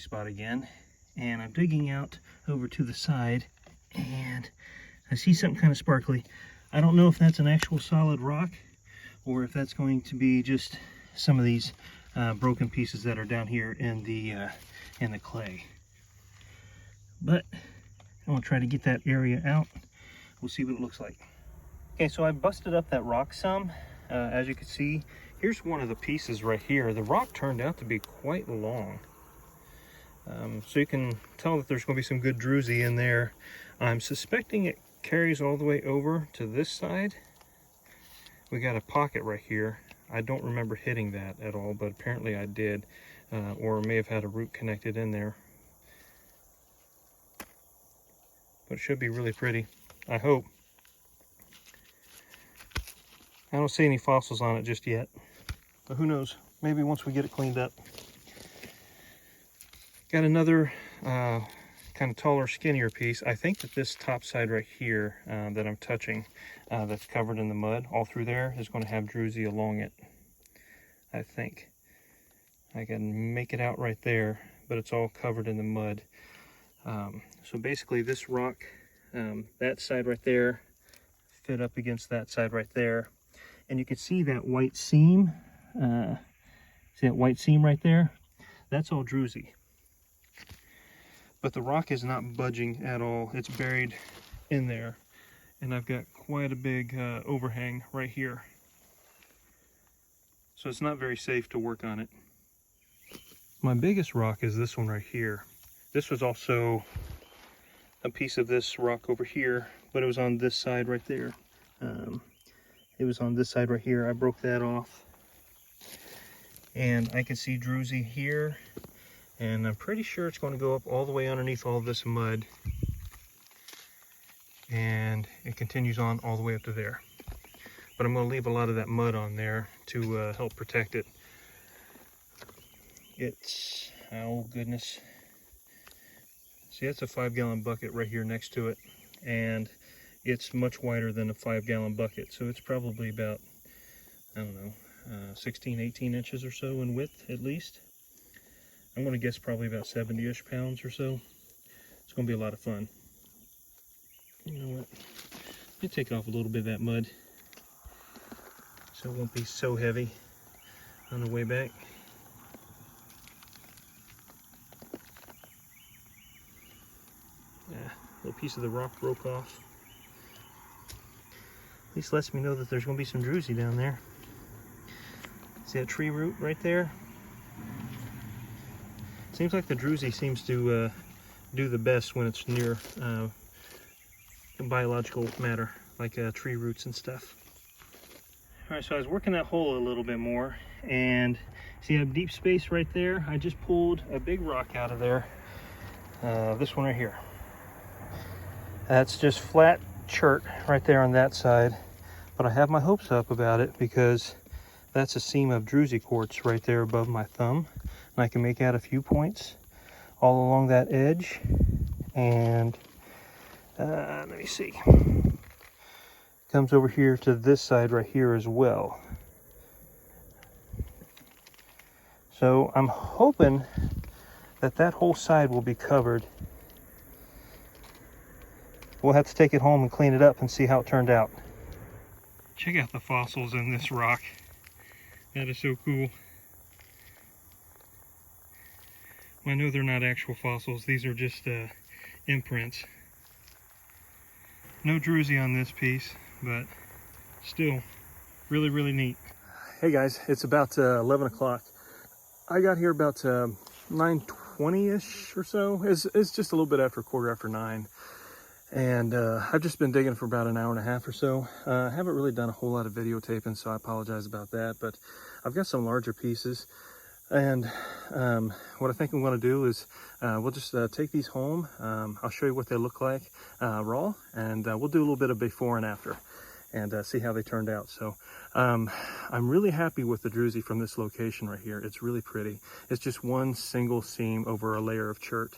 spot again, and I'm digging out over to the side, and I see something kind of sparkly. I don't know if that's an actual solid rock or if that's going to be just some of these broken pieces that are down here in the clay. But I'm gonna try to get that area out. We'll see what it looks like. Okay, so I busted up that rock some. As you can see, here's one of the pieces right here. The rock turned out to be quite long. So you can tell that there's going to be some good druzy in there. I'm suspecting it carries all the way over to this side. We got a pocket right here. I don't remember hitting that at all, but apparently I did, or may have had a root connected in there. But it should be really pretty, I hope. I don't see any fossils on it just yet, but who knows? Maybe once we get it cleaned up. Got another kind of taller, skinnier piece. I think that this top side right here that I'm touching, that's covered in the mud all through there, is going to have druzy along it. I think I can make it out right there, but it's all covered in the mud. So basically this rock, that side right there, fit up against that side right there. And you can see that white seam. See that white seam right there? That's all druzy. But the rock is not budging at all. It's buried in there. And I've got quite a big overhang right here. So it's not very safe to work on it. My biggest rock is this one right here. This was also a piece of this rock over here, but it was on this side right there. It was on this side right here. I broke that off. And I can see druzy here. And I'm pretty sure it's going to go up all the way underneath all this mud. And it continues on all the way up to there. But I'm going to leave a lot of that mud on there to help protect it. It's, oh goodness. See, that's a 5-gallon bucket right here next to it. And it's much wider than a 5-gallon bucket. So it's probably about, I don't know, 16, 18 inches or so in width at least. I'm going to guess probably about 70-ish pounds or so. It's going to be a lot of fun. You know what? Let me take off a little bit of that mud so it won't be so heavy on the way back. Yeah, a little piece of the rock broke off. At least lets me know that there's going to be some druzy down there. See that tree root right there? Seems like the druzy seems to do the best when it's near biological matter, like tree roots and stuff. All right, so I was working that hole a little bit more, and see, I have deep space right there. I just pulled a big rock out of there. This one right here. That's just flat chert right there on that side, but I have my hopes up about it because that's a seam of Druzy quartz right there above my thumb, and I can make out a few points all along that edge. And let me see, comes over here to this side right here as well. So I'm hoping that that whole side will be covered. We'll have to take it home and clean it up and see how it turned out. Check out the fossils in this rock. That is so cool. I know they're not actual fossils. These are just imprints. No druzy on this piece, but still really, really neat. Hey guys, it's about 11 o'clock. I got here about 9:20-ish or so. It's just a little bit after 9:15. And I've just been digging for about an hour and a half or so. I haven't really done a whole lot of videotaping, so I apologize about that. But I've got some larger pieces. And what I think I'm going to do is we'll just take these home. I'll show you what they look like raw. And we'll do a little bit of before and after and see how they turned out. So I'm really happy with the druzy from this location right here. It's really pretty. It's just one single seam over a layer of chert.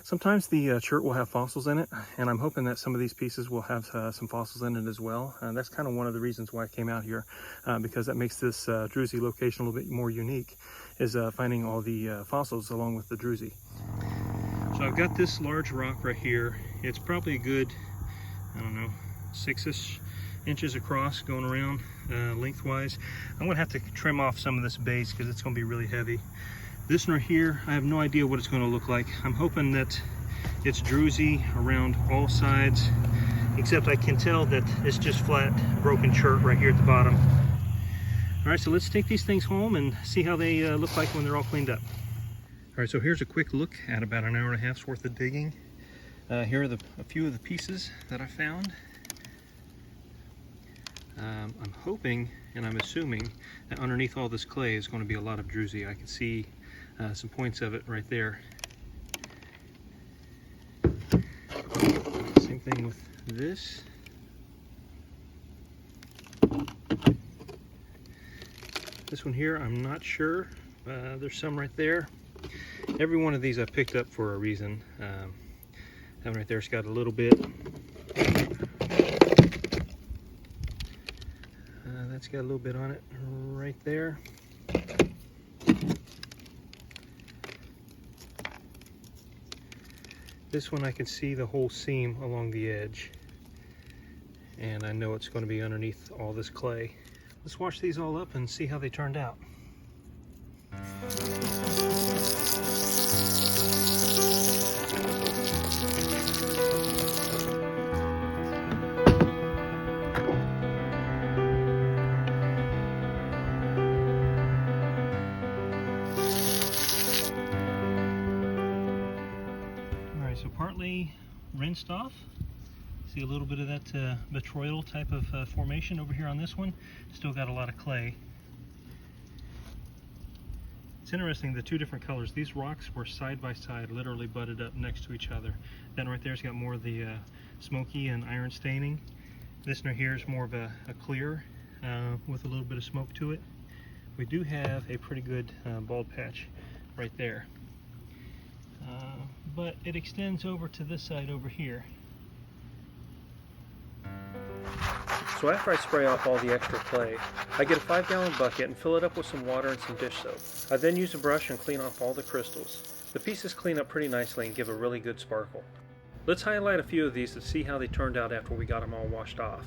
Sometimes the chert will have fossils in it, and I'm hoping that some of these pieces will have some fossils in it as well. That's kind of one of the reasons why I came out here, because that makes this druzy location a little bit more unique. is finding all the fossils along with the Druzy. So I've got this large rock right here. It's probably a good, I don't know, 6-ish inches across going around lengthwise. I'm gonna have to trim off some of this base because it's gonna be really heavy. This one right here, I have no idea what it's gonna look like. I'm hoping that it's Druzy around all sides, except I can tell that it's just flat broken chert right here at the bottom. All right, so let's take these things home and see how they look like when they're all cleaned up. All right, so here's a quick look at about an hour and a half's worth of digging. Here are a few of the pieces that I found. I'm hoping and I'm assuming that underneath all this clay is going to be a lot of Druzy. I can see some points of it right there. Same thing with this. This one here, I'm not sure. There's some right there. Every one of these I picked up for a reason. That one right there's got a little bit. That's got a little bit on it right there. This one I can see the whole seam along the edge, and I know it's going to be underneath all this clay. Let's wash these all up and see how they turned out. So partly rinsed off. See a little bit of that botryoidal type of formation over here on this one. Still got a lot of clay. It's interesting, the two different colors. These rocks were side by side, literally butted up next to each other. That right there's got more of the smoky and iron staining. This one here is more of a clear with a little bit of smoke to it. We do have a pretty good bald patch right there. But it extends over to this side over here. So after I spray off all the extra clay, I get a 5-gallon bucket and fill it up with some water and some dish soap. I then use a brush and clean off all the crystals. The pieces clean up pretty nicely and give a really good sparkle. Let's highlight a few of these to see how they turned out after we got them all washed off.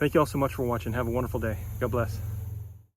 Thank you all so much for watching. Have a wonderful day. God bless.